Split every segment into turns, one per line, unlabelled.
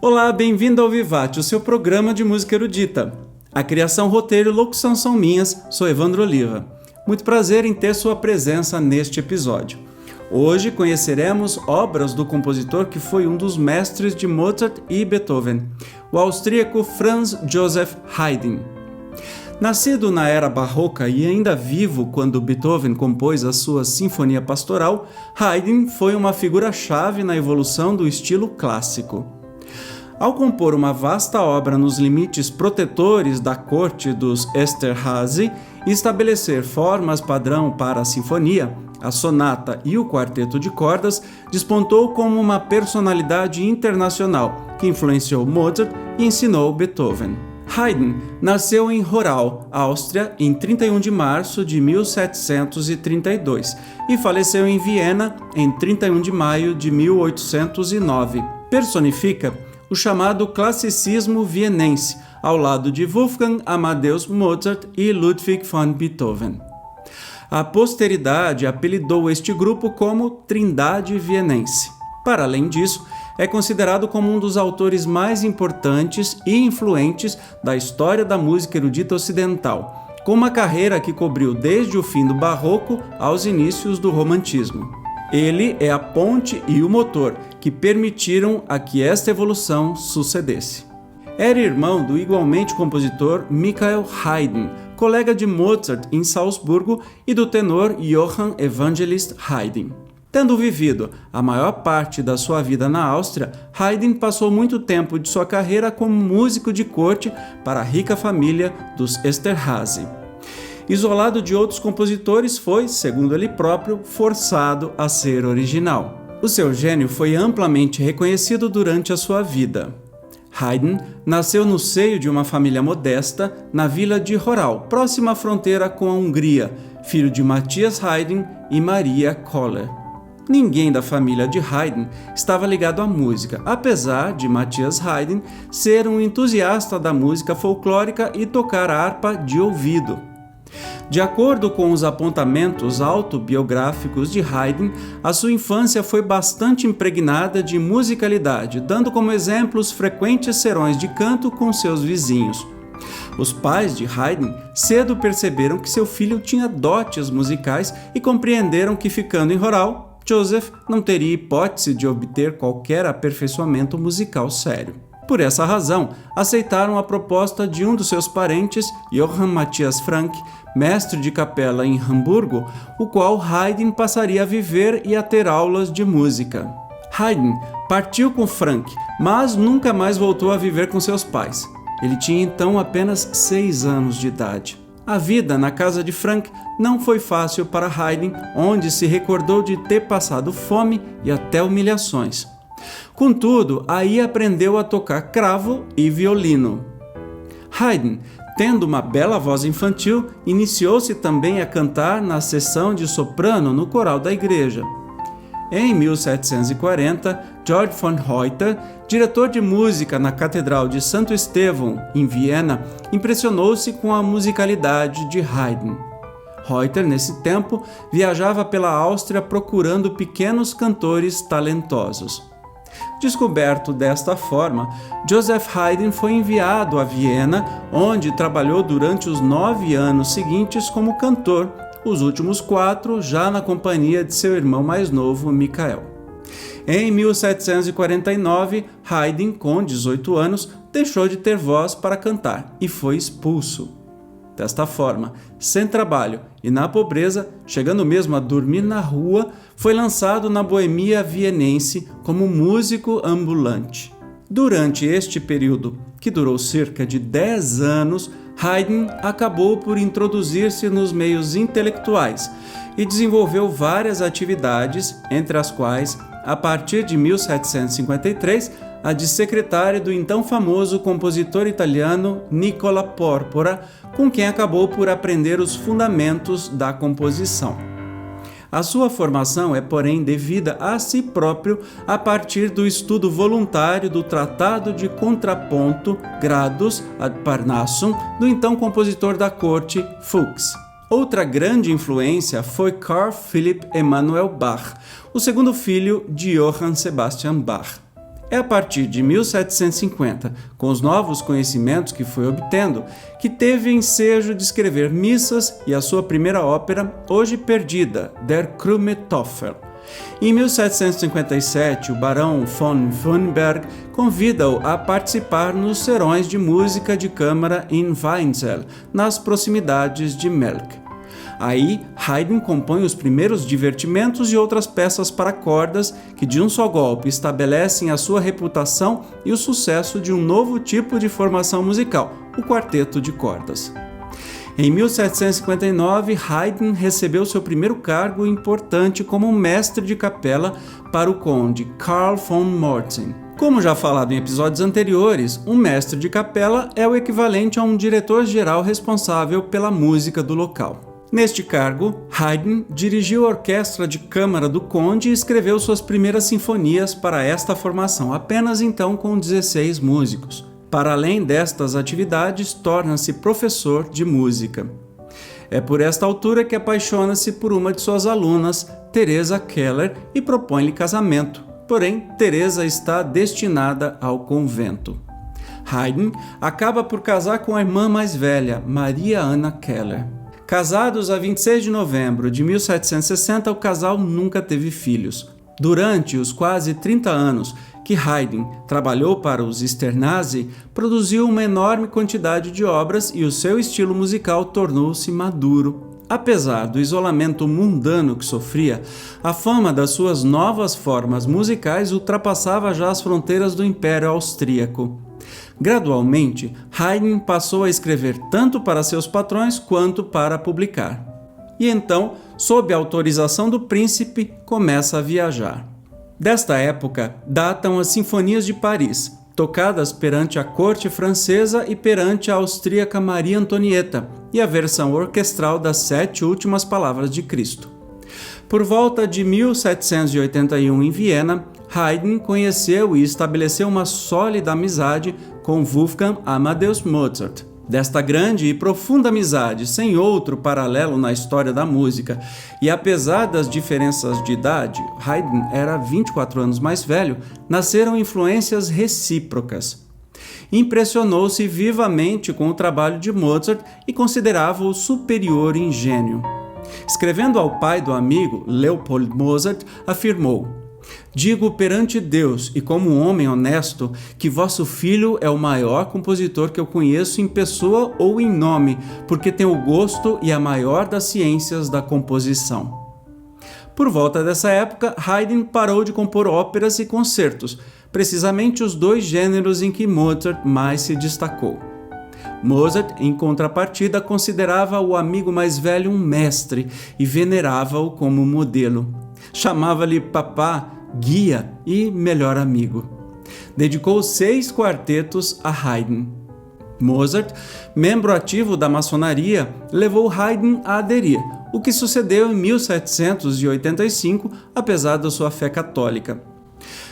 Olá, bem-vindo ao Vivat, o seu programa de música erudita. A criação, roteiro e locução são minhas, sou Evandro Oliva. Muito prazer em ter sua presença neste episódio. Hoje conheceremos obras do compositor que foi um dos mestres de Mozart e Beethoven, o austríaco Franz Joseph Haydn. Nascido na era barroca e ainda vivo quando Beethoven compôs a sua Sinfonia Pastoral, Haydn foi uma figura-chave na evolução do estilo clássico. Ao compor uma vasta obra nos limites protetores da corte dos Esterházy e estabelecer formas padrão para a sinfonia, a sonata e o quarteto de cordas, despontou como uma personalidade internacional que influenciou Mozart e ensinou Beethoven. Haydn nasceu em Horau, Áustria, em 31 de março de 1732 e faleceu em Viena em 31 de maio de 1809. Personifica o chamado classicismo vienense, ao lado de Wolfgang Amadeus Mozart e Ludwig van Beethoven. A posteridade apelidou este grupo como Trindade Vienense. Para além disso, é considerado como um dos autores mais importantes e influentes da história da música erudita ocidental, com uma carreira que cobriu desde o fim do Barroco aos inícios do Romantismo. Ele é a ponte e o motor que permitiram a que esta evolução sucedesse. Era irmão do igualmente compositor Michael Haydn, colega de Mozart em Salzburgo, e do tenor Johann Evangelist Haydn. Tendo vivido a maior parte da sua vida na Áustria, Haydn passou muito tempo de sua carreira como músico de corte para a rica família dos Esterházy. Isolado de outros compositores, foi, segundo ele próprio, forçado a ser original. O seu gênio foi amplamente reconhecido durante a sua vida. Haydn nasceu no seio de uma família modesta na vila de Horau, próxima à fronteira com a Hungria, filho de Matthias Haydn e Maria Koller. Ninguém da família de Haydn estava ligado à música, apesar de Matthias Haydn ser um entusiasta da música folclórica e tocar harpa de ouvido. De acordo com os apontamentos autobiográficos de Haydn, a sua infância foi bastante impregnada de musicalidade, dando como exemplos frequentes serões de canto com seus vizinhos. Os pais de Haydn cedo perceberam que seu filho tinha dotes musicais e compreenderam que, ficando em Horau, Joseph não teria hipótese de obter qualquer aperfeiçoamento musical sério. Por essa razão, aceitaram a proposta de um dos seus parentes, Johann Matthias Franck, mestre de capela em Hamburgo, o qual Haydn passaria a viver e a ter aulas de música. Haydn partiu com Franck, mas nunca mais voltou a viver com seus pais. Ele tinha então apenas 6 anos de idade. A vida na casa de Franck não foi fácil para Haydn, onde se recordou de ter passado fome e até humilhações. Contudo, aí aprendeu a tocar cravo e violino. Haydn, tendo uma bela voz infantil, iniciou-se também a cantar na seção de soprano no coral da igreja. Em 1740, Georg von Reuter, diretor de música na Catedral de Santo Estevão, em Viena, impressionou-se com a musicalidade de Haydn. Reuter, nesse tempo, viajava pela Áustria procurando pequenos cantores talentosos. Descoberto desta forma, Joseph Haydn foi enviado a Viena, onde trabalhou durante os 9 anos seguintes como cantor, os últimos 4 já na companhia de seu irmão mais novo, Michael. Em 1749, Haydn, com 18 anos, deixou de ter voz para cantar e foi expulso. Desta forma, sem trabalho e na pobreza, chegando mesmo a dormir na rua, foi lançado na boemia vienense como músico ambulante. Durante este período, que durou cerca de 10 anos, Haydn acabou por introduzir-se nos meios intelectuais e desenvolveu várias atividades, entre as quais, a partir de 1753, a de secretária do então famoso compositor italiano Nicola Porpora, com quem acabou por aprender os fundamentos da composição. A sua formação é, porém, devida a si próprio a partir do estudo voluntário do Tratado de Contraponto Gradus ad Parnassum do então compositor da corte Fuchs. Outra grande influência foi Carl Philipp Emanuel Bach, o segundo filho de Johann Sebastian Bach. É a partir de 1750, com os novos conhecimentos que foi obtendo, que teve ensejo de escrever missas e a sua primeira ópera, hoje perdida, Der krumme Teufel. Em 1757, o barão von Wünnberg convida-o a participar nos serões de música de câmara em Weinzell, nas proximidades de Melk. Aí, Haydn compõe os primeiros divertimentos e outras peças para cordas que, de um só golpe, estabelecem a sua reputação e o sucesso de um novo tipo de formação musical, o quarteto de cordas. Em 1759, Haydn recebeu seu primeiro cargo importante como mestre de capela para o conde Karl von Mortzen. Como já falado em episódios anteriores, um mestre de capela é o equivalente a um diretor-geral responsável pela música do local. Neste cargo, Haydn dirigiu a orquestra de câmara do conde e escreveu suas primeiras sinfonias para esta formação, apenas então com 16 músicos. Para além destas atividades, torna-se professor de música. É por esta altura que apaixona-se por uma de suas alunas, Teresa Keller, e propõe-lhe casamento. Porém, Teresa está destinada ao convento. Haydn acaba por casar com a irmã mais velha, Maria Anna Keller. Casados a 26 de novembro de 1760, o casal nunca teve filhos. Durante os quase 30 anos que Haydn trabalhou para os Esterházy, produziu uma enorme quantidade de obras e o seu estilo musical tornou-se maduro. Apesar do isolamento mundano que sofria, a fama das suas novas formas musicais ultrapassava já as fronteiras do Império Austríaco. Gradualmente, Haydn passou a escrever tanto para seus patrões quanto para publicar. E então, sob a autorização do príncipe, começa a viajar. Desta época datam as Sinfonias de Paris, tocadas perante a corte francesa e perante a austríaca Maria Antonieta, e a versão orquestral das 7 últimas palavras de Cristo. Por volta de 1781, em Viena, Haydn conheceu e estabeleceu uma sólida amizade com Wolfgang Amadeus Mozart. Desta grande e profunda amizade, sem outro paralelo na história da música, e apesar das diferenças de idade, Haydn era 24 anos mais velho, nasceram influências recíprocas. Impressionou-se vivamente com o trabalho de Mozart e considerava-o superior em gênio. Escrevendo ao pai do amigo, Leopold Mozart, afirmou: "Digo perante Deus e como um homem honesto que vosso filho é o maior compositor que eu conheço em pessoa ou em nome, porque tem o gosto e a maior das ciências da composição." Por volta dessa época, Haydn parou de compor óperas e concertos, precisamente os 2 gêneros em que Mozart mais se destacou. Mozart, em contrapartida, considerava o amigo mais velho um mestre e venerava-o como modelo. Chamava-lhe papá, guia e melhor amigo. Dedicou 6 quartetos a Haydn. Mozart, membro ativo da maçonaria, levou Haydn a aderir, o que sucedeu em 1785, apesar da sua fé católica.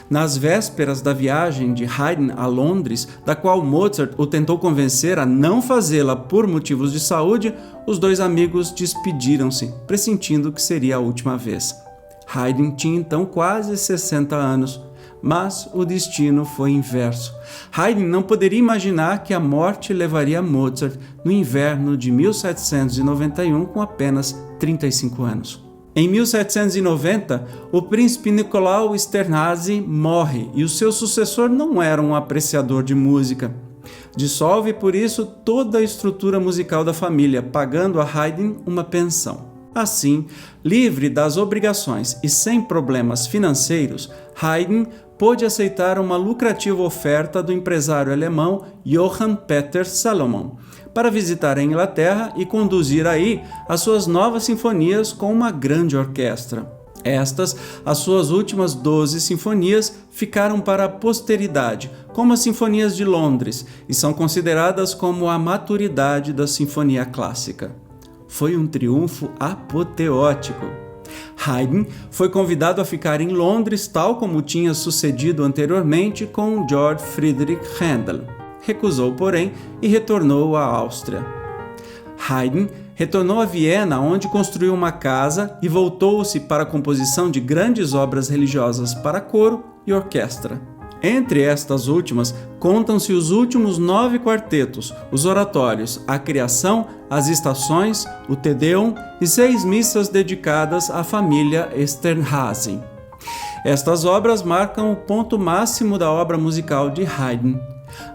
Nas vésperas da viagem de Haydn a Londres, da qual Mozart o tentou convencer a não fazê-la por motivos de saúde, os 2 amigos despediram-se, pressentindo que seria a última vez. Haydn tinha então quase 60 anos, mas o destino foi inverso. Haydn não poderia imaginar que a morte levaria Mozart no inverno de 1791 com apenas 35 anos. Em 1790, o príncipe Nicolau Esterházy morre e o seu sucessor não era um apreciador de música. Dissolve, por isso, toda a estrutura musical da família, pagando a Haydn uma pensão. Assim, livre das obrigações e sem problemas financeiros, Haydn pôde aceitar uma lucrativa oferta do empresário alemão Johann Peter Salomon para visitar a Inglaterra e conduzir aí as suas novas sinfonias com uma grande orquestra. Estas, as suas últimas 12 sinfonias, ficaram para a posteridade, como as Sinfonias de Londres, e são consideradas como a maturidade da sinfonia clássica. Foi um triunfo apoteótico. Haydn foi convidado a ficar em Londres, tal como tinha sucedido anteriormente com Georg Friedrich Händel. Recusou, porém, e retornou à Áustria. Haydn retornou a Viena, onde construiu uma casa e voltou-se para a composição de grandes obras religiosas para coro e orquestra. Entre estas últimas, contam-se os últimos 9 quartetos, os oratórios, a Criação, as Estações, o Te Deum e 6 missas dedicadas à família Esterházy. Estas obras marcam o ponto máximo da obra musical de Haydn.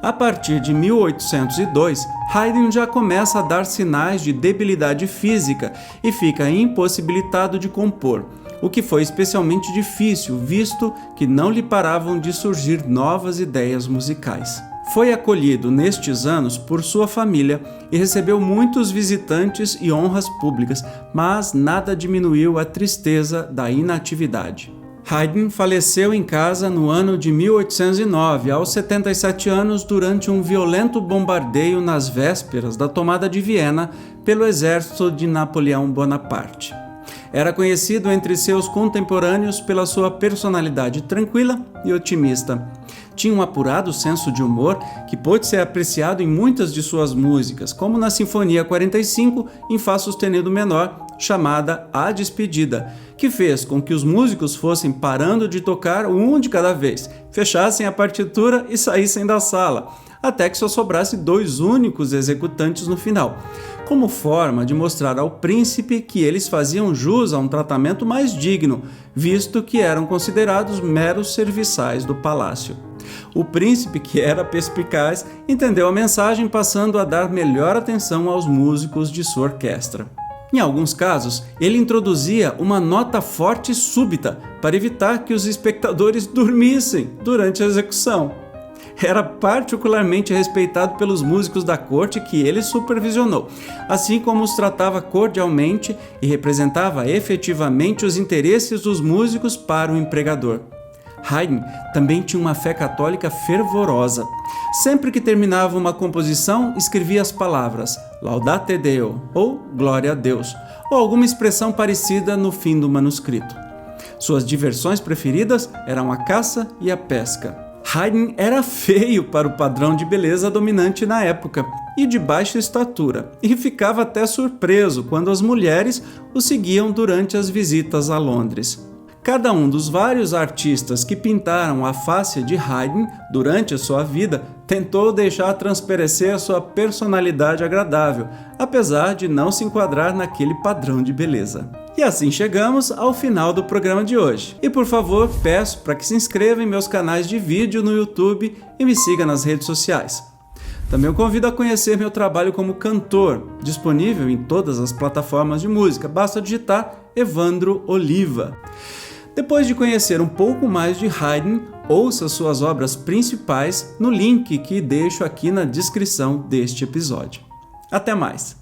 A partir de 1802, Haydn já começa a dar sinais de debilidade física e fica impossibilitado de compor, o que foi especialmente difícil, visto que não lhe paravam de surgir novas ideias musicais. Foi acolhido nestes anos por sua família e recebeu muitos visitantes e honras públicas, mas nada diminuiu a tristeza da inatividade. Haydn faleceu em casa no ano de 1809, aos 77 anos, durante um violento bombardeio nas vésperas da tomada de Viena pelo exército de Napoleão Bonaparte. Era conhecido entre seus contemporâneos pela sua personalidade tranquila e otimista. Tinha um apurado senso de humor que pôde ser apreciado em muitas de suas músicas, como na Sinfonia 45, em Fá sustenido menor, chamada A Despedida, que fez com que os músicos fossem parando de tocar um de cada vez, fechassem a partitura e saíssem da sala, até que só sobrasse 2 únicos executantes no final, como forma de mostrar ao príncipe que eles faziam jus a um tratamento mais digno, visto que eram considerados meros serviçais do palácio. O príncipe, que era perspicaz, entendeu a mensagem, passando a dar melhor atenção aos músicos de sua orquestra. Em alguns casos, ele introduzia uma nota forte e súbita para evitar que os espectadores dormissem durante a execução. Era particularmente respeitado pelos músicos da corte que ele supervisionou, assim como os tratava cordialmente e representava efetivamente os interesses dos músicos para o empregador. Haydn também tinha uma fé católica fervorosa. Sempre que terminava uma composição, escrevia as palavras Laudate Deo ou Glória a Deus, ou alguma expressão parecida no fim do manuscrito. Suas diversões preferidas eram a caça e a pesca. Haydn era feio para o padrão de beleza dominante na época e de baixa estatura, e ficava até surpreso quando as mulheres o seguiam durante as visitas a Londres. Cada um dos vários artistas que pintaram a face de Haydn durante a sua vida tentou deixar transparecer a sua personalidade agradável, apesar de não se enquadrar naquele padrão de beleza. E assim chegamos ao final do programa de hoje. E por favor, peço para que se inscreva em meus canais de vídeo no YouTube e me siga nas redes sociais. Também o convido a conhecer meu trabalho como cantor, disponível em todas as plataformas de música. Basta digitar Evandro Oliva. Depois de conhecer um pouco mais de Haydn, ouça suas obras principais no link que deixo aqui na descrição deste episódio. Até mais!